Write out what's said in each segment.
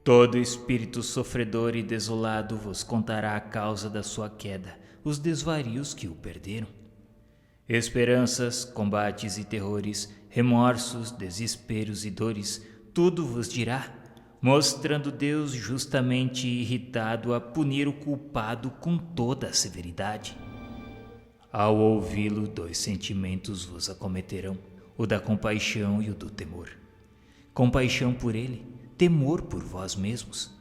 Todo espírito sofredor e desolado vos contará a causa da sua queda, os desvarios que o perderam. Esperanças, combates e terrores, remorsos, desesperos e dores, tudo vos dirá, mostrando Deus justamente irritado a punir o culpado com toda a severidade. Ao ouvi-lo, dois sentimentos vos acometerão, o da compaixão e o do temor. Compaixão por ele, temor por vós mesmos.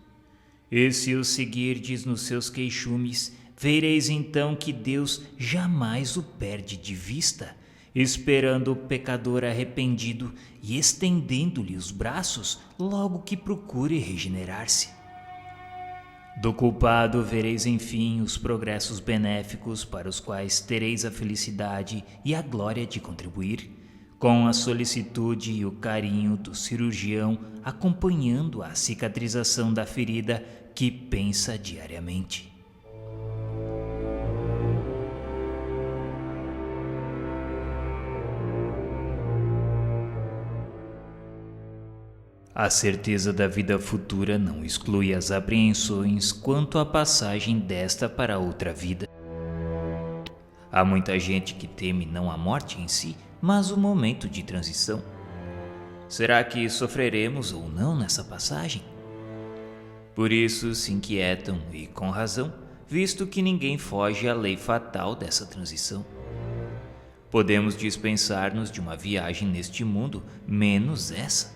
E se o seguirdes nos seus queixumes, vereis então que Deus jamais o perde de vista, esperando o pecador arrependido e estendendo-lhe os braços logo que procure regenerar-se. Do culpado vereis enfim os progressos benéficos para os quais tereis a felicidade e a glória de contribuir, com a solicitude e o carinho do cirurgião acompanhando a cicatrização da ferida que pensa diariamente. A certeza da vida futura não exclui as apreensões quanto à passagem desta para outra vida. Há muita gente que teme não a morte em si, mas o momento de transição. Será que sofreremos ou não nessa passagem? Por isso se inquietam, e com razão, visto que ninguém foge à lei fatal dessa transição. Podemos dispensar-nos de uma viagem neste mundo, menos essa.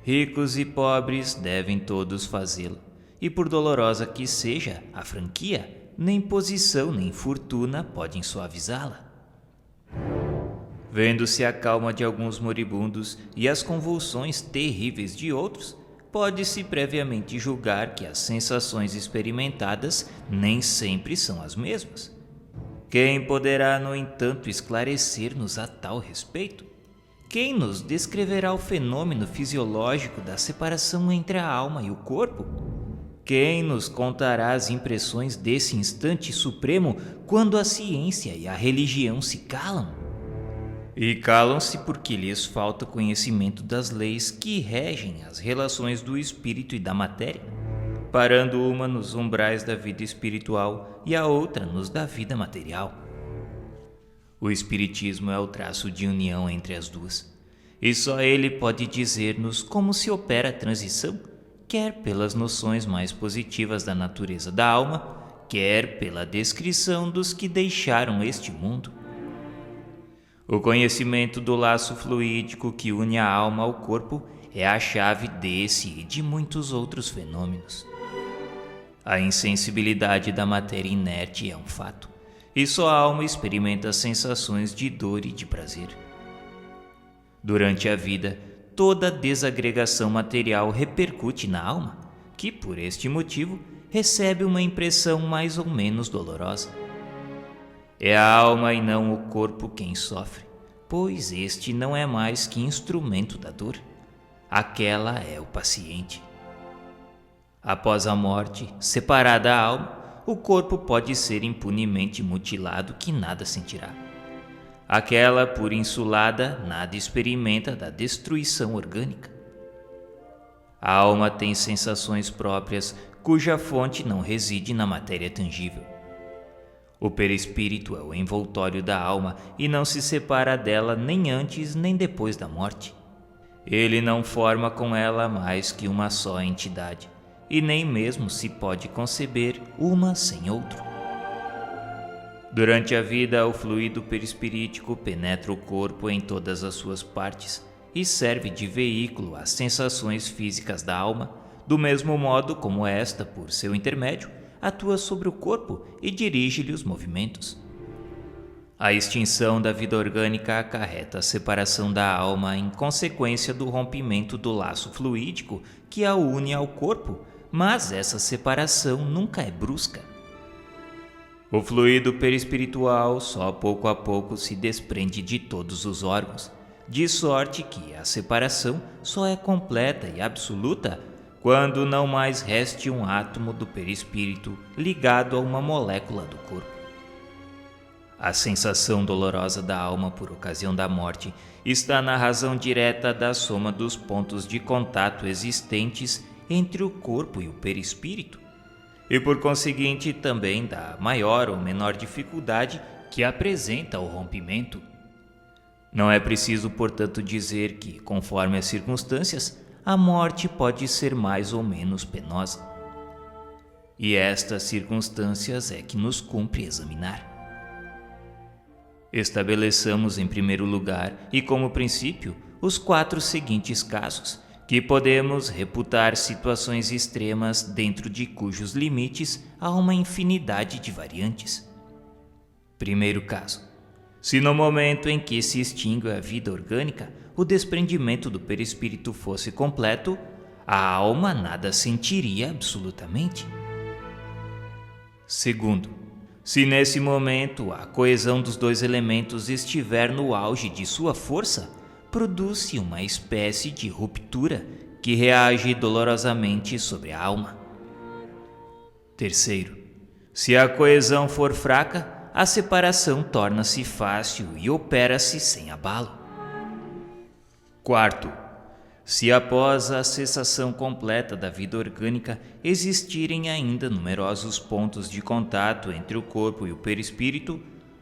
Ricos e pobres devem todos fazê-la, e por dolorosa que seja a franquia, nem posição nem fortuna podem suavizá-la. Vendo-se a calma de alguns moribundos e as convulsões terríveis de outros, pode-se previamente julgar que as sensações experimentadas nem sempre são as mesmas. Quem poderá, no entanto, esclarecer-nos a tal respeito? Quem nos descreverá o fenômeno fisiológico da separação entre a alma e o corpo? Quem nos contará as impressões desse instante supremo quando a ciência e a religião se calam? E calam-se porque lhes falta conhecimento das leis que regem as relações do espírito e da matéria, parando uma nos umbrais da vida espiritual e a outra nos da vida material. O espiritismo é o traço de união entre as duas, e só ele pode dizer-nos como se opera a transição, quer pelas noções mais positivas da natureza da alma, quer pela descrição dos que deixaram este mundo. O conhecimento do laço fluídico que une a alma ao corpo é a chave desse e de muitos outros fenômenos. A insensibilidade da matéria inerte é um fato, e só a alma experimenta sensações de dor e de prazer. Durante a vida, toda desagregação material repercute na alma, que, por este motivo, recebe uma impressão mais ou menos dolorosa. É a alma e não o corpo quem sofre, pois este não é mais que instrumento da dor. Aquela é o paciente. Após a morte, separada a alma, o corpo pode ser impunemente mutilado que nada sentirá. Aquela, por insulada, nada experimenta da destruição orgânica. A alma tem sensações próprias cuja fonte não reside na matéria tangível. O perispírito é o envoltório da alma e não se separa dela nem antes nem depois da morte. Ele não forma com ela mais que uma só entidade, e nem mesmo se pode conceber uma sem outro. Durante a vida, o fluido perispirítico penetra o corpo em todas as suas partes e serve de veículo às sensações físicas da alma, do mesmo modo como esta, por seu intermédio, atua sobre o corpo e dirige-lhe os movimentos. A extinção da vida orgânica acarreta a separação da alma em consequência do rompimento do laço fluídico que a une ao corpo, mas essa separação nunca é brusca. O fluido perispiritual só pouco a pouco se desprende de todos os órgãos, de sorte que a separação só é completa e absoluta quando não mais reste um átomo do perispírito ligado a uma molécula do corpo. A sensação dolorosa da alma por ocasião da morte está na razão direta da soma dos pontos de contato existentes entre o corpo e o perispírito, e por conseguinte também da maior ou menor dificuldade que apresenta o rompimento. Não é preciso, portanto, dizer que, conforme as circunstâncias, a morte pode ser mais ou menos penosa. E estas circunstâncias é que nos cumpre examinar. Estabeleçamos em primeiro lugar e como princípio os 4 seguintes casos, que podemos reputar situações extremas dentro de cujos limites há uma infinidade de variantes. Primeiro caso: se no momento em que se extingue a vida orgânica, o desprendimento do perispírito fosse completo, a alma nada sentiria absolutamente. Segundo, se nesse momento a coesão dos 2 elementos estiver no auge de sua força, produz-se uma espécie de ruptura que reage dolorosamente sobre a alma. Terceiro, se a coesão for fraca, a separação torna-se fácil e opera-se sem abalo. Quarto, se após a cessação completa da vida orgânica existirem ainda numerosos pontos de contato entre o corpo e o perispírito,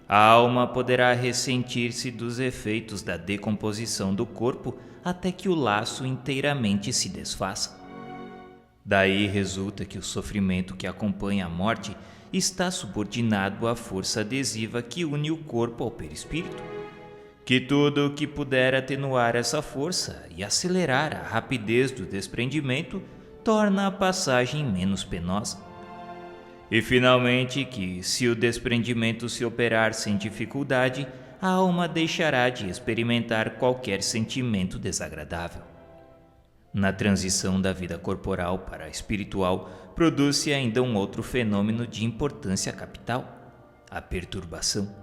a alma poderá ressentir-se dos efeitos da decomposição do corpo até que o laço inteiramente se desfaça. Daí resulta que o sofrimento que acompanha a morte está subordinado à força adesiva que une o corpo ao perispírito, que tudo o que puder atenuar essa força e acelerar a rapidez do desprendimento torna a passagem menos penosa. E finalmente que, se o desprendimento se operar sem dificuldade, a alma deixará de experimentar qualquer sentimento desagradável. Na transição da vida corporal para a espiritual, produz-se ainda um outro fenômeno de importância capital: a perturbação.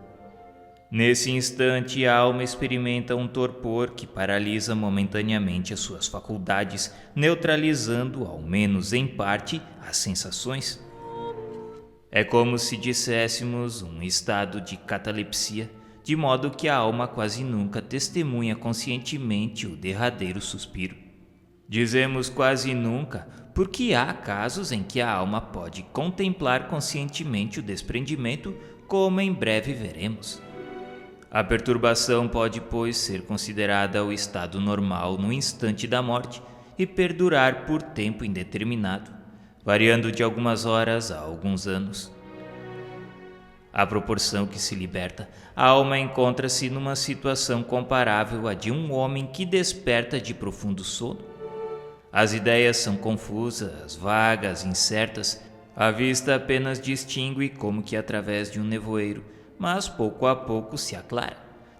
Nesse instante, a alma experimenta um torpor que paralisa momentaneamente as suas faculdades, neutralizando, ao menos em parte, as sensações. É como se disséssemos um estado de catalepsia, de modo que a alma quase nunca testemunha conscientemente o derradeiro suspiro. Dizemos quase nunca, porque há casos em que a alma pode contemplar conscientemente o desprendimento, como em breve veremos. A perturbação pode, pois, ser considerada o estado normal no instante da morte e perdurar por tempo indeterminado, variando de algumas horas a alguns anos. À proporção que se liberta, a alma encontra-se numa situação comparável à de um homem que desperta de profundo sono. As ideias são confusas, vagas, incertas, a vista apenas distingue como que através de um nevoeiro, mas pouco a pouco se aclara,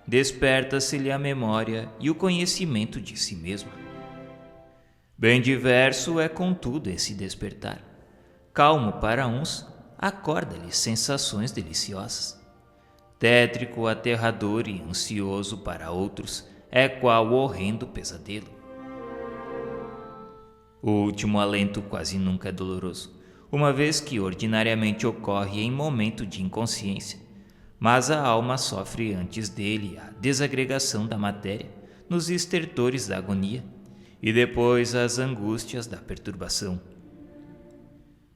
desperta-se-lhe a memória e o conhecimento de si mesmo. Bem diverso é, contudo, esse despertar. Calmo para uns, acorda-lhe sensações deliciosas. Tétrico, aterrador e ansioso para outros, é qual horrendo pesadelo. O último alento quase nunca é doloroso, uma vez que ordinariamente ocorre em momento de inconsciência, mas a alma sofre antes dele a desagregação da matéria nos estertores da agonia e depois as angústias da perturbação.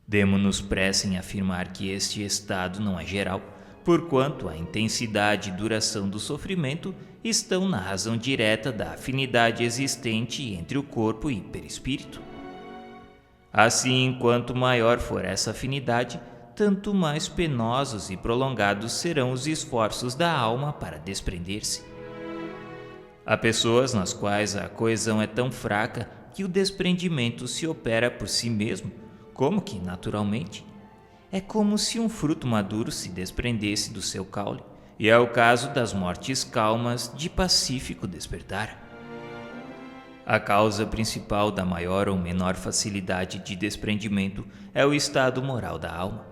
Demo-nos pressa em afirmar que este estado não é geral, porquanto a intensidade e duração do sofrimento estão na razão direta da afinidade existente entre o corpo e perispírito. Assim, quanto maior for essa afinidade, tanto mais penosos e prolongados serão os esforços da alma para desprender-se. Há pessoas nas quais a coesão é tão fraca que o desprendimento se opera por si mesmo, como que naturalmente. É como se um fruto maduro se desprendesse do seu caule, e é o caso das mortes calmas de pacífico despertar. A causa principal da maior ou menor facilidade de desprendimento é o estado moral da alma.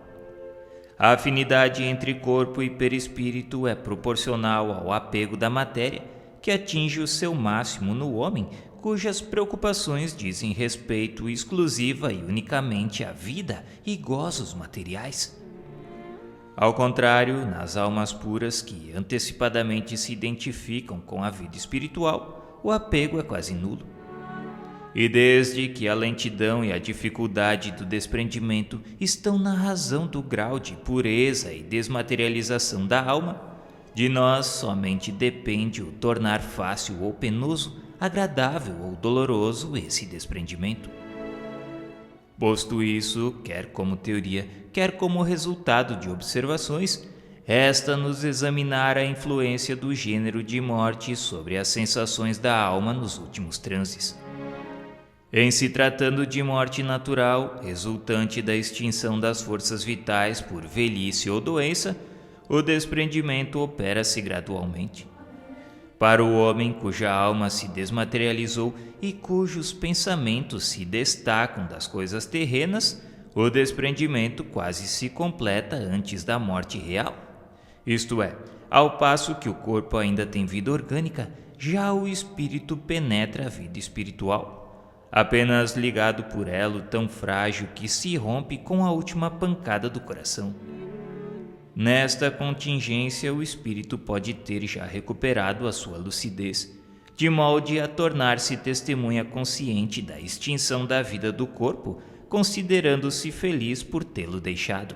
A afinidade entre corpo e perispírito é proporcional ao apego da matéria, que atinge o seu máximo no homem, cujas preocupações dizem respeito exclusiva e unicamente à vida e gozos materiais. Ao contrário, nas almas puras que antecipadamente se identificam com a vida espiritual, o apego é quase nulo. E desde que a lentidão e a dificuldade do desprendimento estão na razão do grau de pureza e desmaterialização da alma, de nós somente depende o tornar fácil ou penoso, agradável ou doloroso esse desprendimento. Posto isso, quer como teoria, quer como resultado de observações, resta-nos examinar a influência do gênero de morte sobre as sensações da alma nos últimos transes. Em se tratando de morte natural, resultante da extinção das forças vitais por velhice ou doença, o desprendimento opera-se gradualmente. Para o homem cuja alma se desmaterializou e cujos pensamentos se destacam das coisas terrenas, o desprendimento quase se completa antes da morte real. Isto é, ao passo que o corpo ainda tem vida orgânica, já o espírito penetra a vida espiritual, apenas ligado por elo tão frágil que se rompe com a última pancada do coração. Nesta contingência, o espírito pode ter já recuperado a sua lucidez, de molde a tornar-se testemunha consciente da extinção da vida do corpo, considerando-se feliz por tê-lo deixado.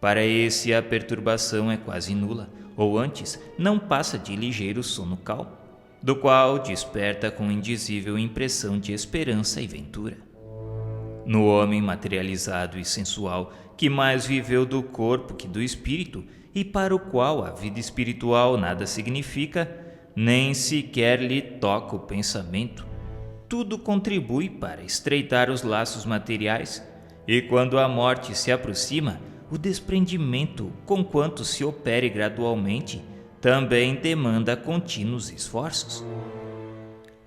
Para esse, a perturbação é quase nula, ou antes, não passa de ligeiro sono calmo, do qual desperta com indizível impressão de esperança e ventura. No homem materializado e sensual, que mais viveu do corpo que do espírito, e para o qual a vida espiritual nada significa, nem sequer lhe toca o pensamento, tudo contribui para estreitar os laços materiais, e quando a morte se aproxima, o desprendimento, conquanto se opere gradualmente, também demanda contínuos esforços.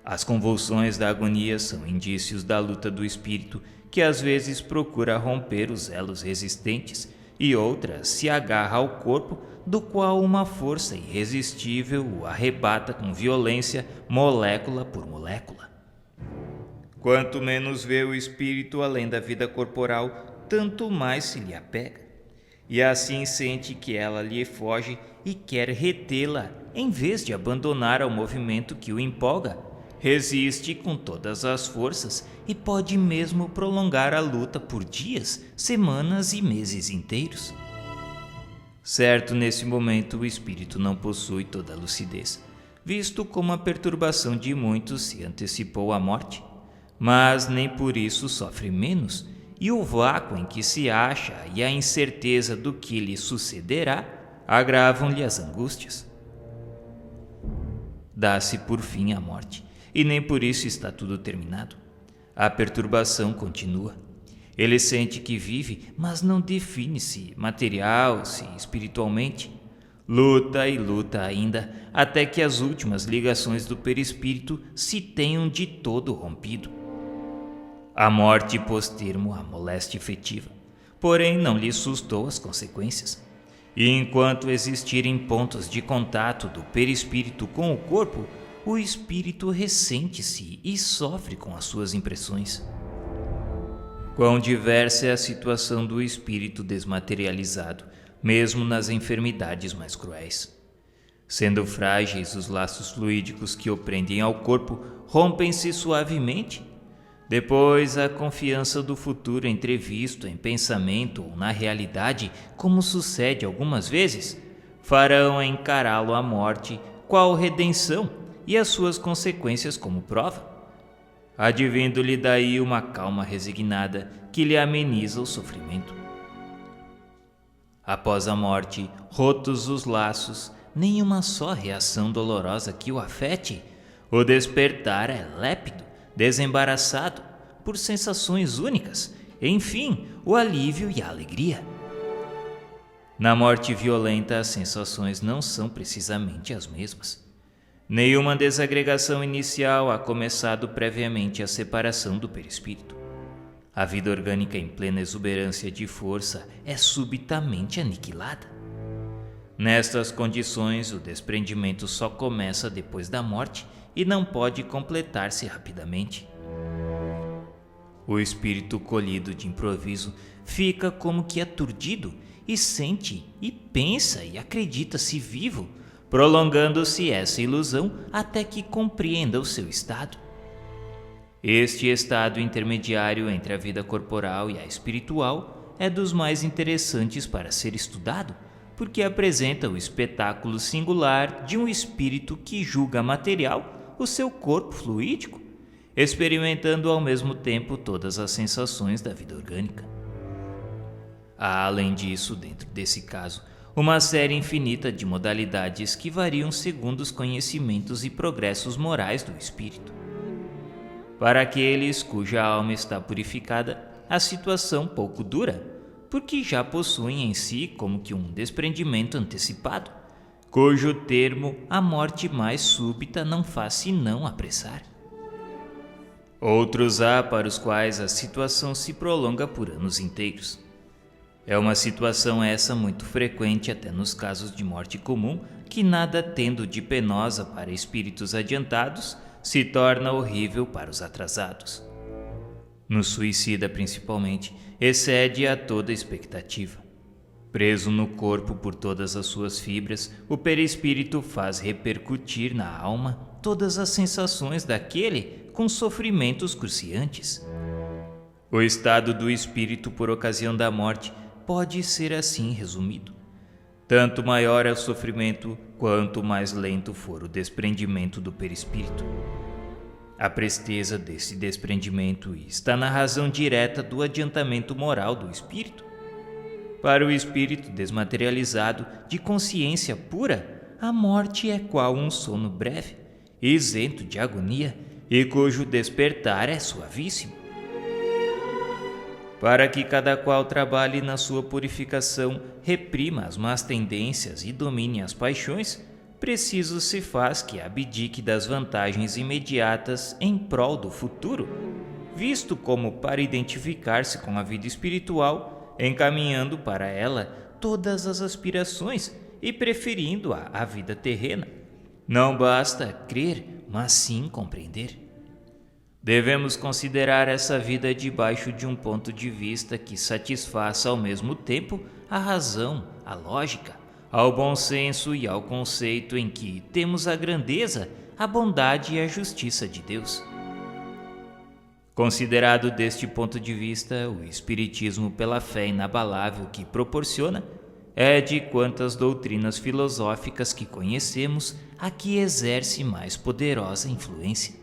As convulsões da agonia são indícios da luta do espírito, que às vezes procura romper os elos resistentes e outras se agarra ao corpo, do qual uma força irresistível o arrebata com violência, molécula por molécula. Quanto menos vê o espírito além da vida corporal, tanto mais se lhe apega, e assim sente que ela lhe foge e quer retê-la, em vez de abandonar ao movimento que o empolga. Resiste com todas as forças e pode mesmo prolongar a luta por dias, semanas e meses inteiros. Certo, nesse momento o espírito não possui toda a lucidez, visto como a perturbação de muitos se antecipou à morte, mas nem por isso sofre menos, e o vácuo em que se acha e a incerteza do que lhe sucederá agravam-lhe as angústias. Dá-se por fim a morte, e nem por isso está tudo terminado. A perturbação continua. Ele sente que vive, mas não define se material, se espiritualmente. Luta e luta ainda, até que as últimas ligações do perispírito se tenham de todo rompido. A morte pôs termo à moléstia efetiva, porém não lhe sustou as consequências. E enquanto existirem pontos de contato do perispírito com o corpo, o espírito ressente-se e sofre com as suas impressões. Quão diversa é a situação do espírito desmaterializado, mesmo nas enfermidades mais cruéis. Sendo frágeis os laços fluídicos que o prendem ao corpo, rompem-se suavemente. Depois, a confiança do futuro entrevisto em pensamento ou na realidade, como sucede algumas vezes, farão encará-lo à morte, qual redenção, e as suas consequências como prova, advindo-lhe daí uma calma resignada que lhe ameniza o sofrimento. Após a morte, rotos os laços, nenhuma só reação dolorosa que o afete, o despertar é lépido, desembaraçado, por sensações únicas, enfim, o alívio e a alegria. Na morte violenta, as sensações não são precisamente as mesmas. Nenhuma desagregação inicial ha começado previamente a separação do perispírito. A vida orgânica em plena exuberância de força é subitamente aniquilada. Nestas condições, o desprendimento só começa depois da morte e não pode completar-se rapidamente. O espírito colhido de improviso fica como que aturdido e sente e pensa e acredita-se vivo, prolongando-se essa ilusão até que compreenda o seu estado. Este estado intermediário entre a vida corporal e a espiritual é dos mais interessantes para ser estudado, porque apresenta o espetáculo singular de um espírito que julga material o seu corpo fluídico, experimentando ao mesmo tempo todas as sensações da vida orgânica. Há, além disso, dentro desse caso, uma série infinita de modalidades que variam segundo os conhecimentos e progressos morais do espírito. Para aqueles cuja alma está purificada, a situação pouco dura, porque já possuem em si como que um desprendimento antecipado, cujo termo a morte mais súbita não faz senão apressar. Outros há para os quais a situação se prolonga por anos inteiros. É uma situação essa muito frequente até nos casos de morte comum, que nada tendo de penosa para espíritos adiantados, se torna horrível para os atrasados. No suicida, principalmente, excede a toda expectativa. Preso no corpo por todas as suas fibras, o perispírito faz repercutir na alma todas as sensações daquele com sofrimentos cruciantes. O estado do espírito por ocasião da morte pode ser assim resumido. Tanto maior é o sofrimento, quanto mais lento for o desprendimento do perispírito. A presteza desse desprendimento está na razão direta do adiantamento moral do espírito. Para o espírito desmaterializado, de consciência pura, a morte é qual um sono breve, isento de agonia, e cujo despertar é suavíssimo. Para que cada qual trabalhe na sua purificação, reprima as más tendências e domine as paixões, preciso se faz que abdique das vantagens imediatas em prol do futuro, visto como para identificar-se com a vida espiritual, encaminhando para ela todas as aspirações e preferindo-a à vida terrena. Não basta crer, mas sim compreender. Devemos considerar essa vida debaixo de um ponto de vista que satisfaça ao mesmo tempo a razão, a lógica, ao bom senso e ao conceito em que temos a grandeza, a bondade e a justiça de Deus. Considerado deste ponto de vista, o Espiritismo, pela fé inabalável que proporciona, é de quantas doutrinas filosóficas que conhecemos a que exerce mais poderosa influência.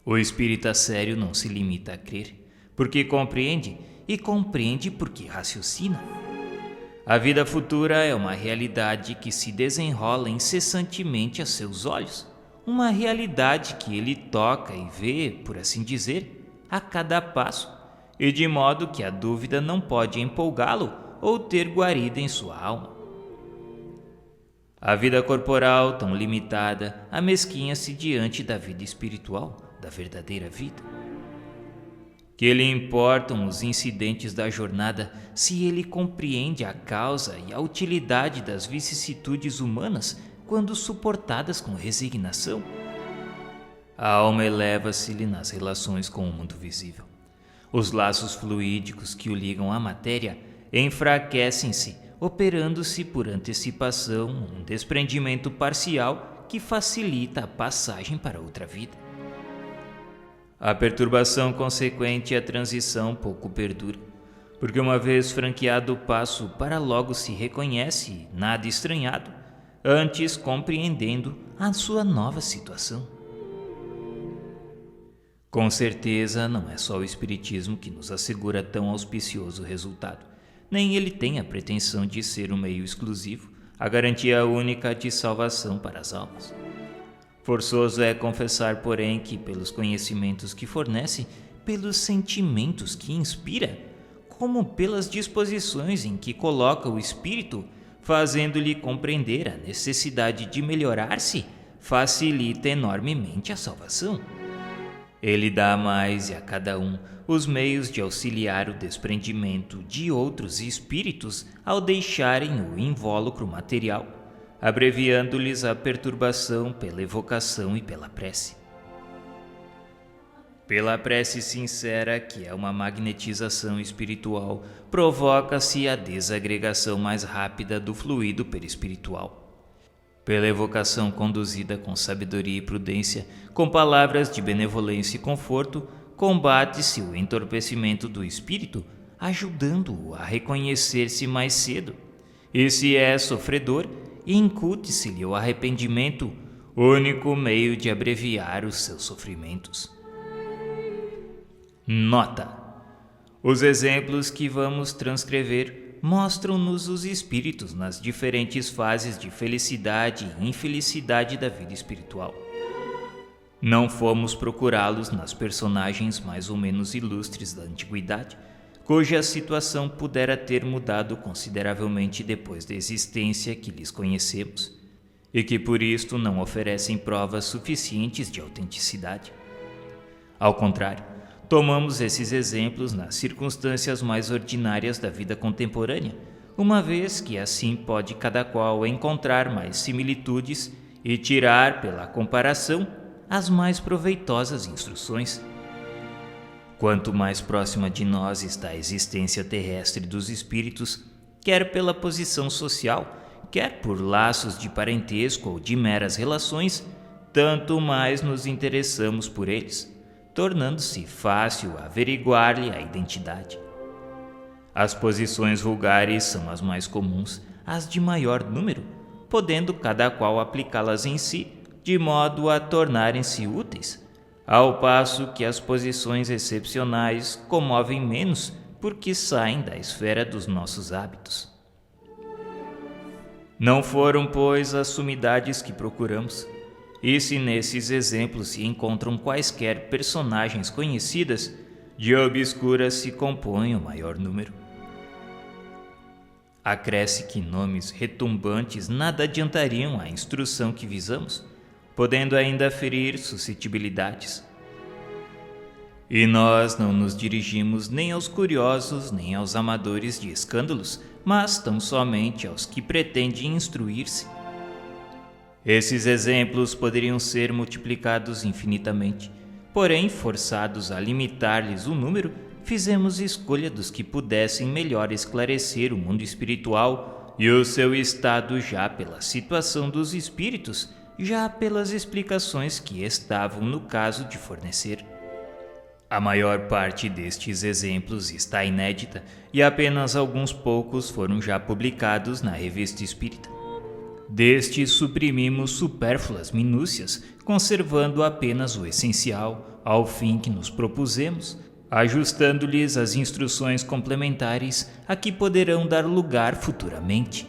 O espírita sério não se limita a crer, porque compreende, e compreende porque raciocina. A vida futura é uma realidade que se desenrola incessantemente a seus olhos, uma realidade que ele toca e vê, por assim dizer, a cada passo, e de modo que a dúvida não pode empolgá-lo ou ter guarida em sua alma. A vida corporal, tão limitada, amesquinha-se diante da vida espiritual, da verdadeira vida. Que lhe importam os incidentes da jornada se ele compreende a causa e a utilidade das vicissitudes humanas quando suportadas com resignação? A alma eleva-se-lhe nas relações com o mundo visível. Os laços fluídicos que o ligam à matéria enfraquecem-se, operando-se por antecipação um desprendimento parcial que facilita a passagem para outra vida. A perturbação consequente à transição pouco perdura, porque uma vez franqueado o passo, para logo se reconhece nada estranhado, antes compreendendo a sua nova situação. Com certeza, não é só o Espiritismo que nos assegura tão auspicioso resultado, nem ele tem a pretensão de ser um meio exclusivo, a garantia única de salvação para as almas. Forçoso é confessar, porém, que pelos conhecimentos que fornece, pelos sentimentos que inspira, como pelas disposições em que coloca o espírito, fazendo-lhe compreender a necessidade de melhorar-se, facilita enormemente a salvação. Ele dá a mais e a cada um os meios de auxiliar o desprendimento de outros espíritos ao deixarem o invólucro material, abreviando-lhes a perturbação pela evocação e pela prece. Pela prece sincera, que é uma magnetização espiritual, provoca-se a desagregação mais rápida do fluido perispiritual. Pela evocação conduzida com sabedoria e prudência, com palavras de benevolência e conforto, combate-se o entorpecimento do espírito, ajudando-o a reconhecer-se mais cedo. E se é sofredor, incute-se-lhe o arrependimento, único meio de abreviar os seus sofrimentos. Nota: os exemplos que vamos transcrever mostram-nos os espíritos nas diferentes fases de felicidade e infelicidade da vida espiritual. Não fomos procurá-los nas personagens mais ou menos ilustres da antiguidade, cuja situação pudera ter mudado consideravelmente depois da existência que lhes conhecemos, e que por isto não oferecem provas suficientes de autenticidade. Ao contrário, tomamos esses exemplos nas circunstâncias mais ordinárias da vida contemporânea, uma vez que assim pode cada qual encontrar mais similitudes e tirar, pela comparação, as mais proveitosas instruções. Quanto mais próxima de nós está a existência terrestre dos espíritos, quer pela posição social, quer por laços de parentesco ou de meras relações, tanto mais nos interessamos por eles, tornando-se fácil averiguar-lhe a identidade. As posições vulgares são as mais comuns, as de maior número, podendo cada qual aplicá-las em si, de modo a tornarem-se úteis, ao passo que as posições excepcionais comovem menos porque saem da esfera dos nossos hábitos. Não foram, pois, as sumidades que procuramos, e se nesses exemplos se encontram quaisquer personagens conhecidas, de obscuras se compõe o maior número. Acresce que nomes retumbantes nada adiantariam à instrução que visamos, podendo ainda ferir suscetibilidades. E nós não nos dirigimos nem aos curiosos nem aos amadores de escândalos, mas tão somente aos que pretendem instruir-se. Esses exemplos poderiam ser multiplicados infinitamente, porém, forçados a limitar-lhes o número, fizemos escolha dos que pudessem melhor esclarecer o mundo espiritual e o seu estado já pela situação dos espíritos, já pelas explicações que estavam no caso de fornecer. A maior parte destes exemplos está inédita e apenas alguns poucos foram já publicados na Revista Espírita. Destes suprimimos supérfluas minúcias, conservando apenas o essencial ao fim que nos propusemos, ajustando-lhes as instruções complementares a que poderão dar lugar futuramente.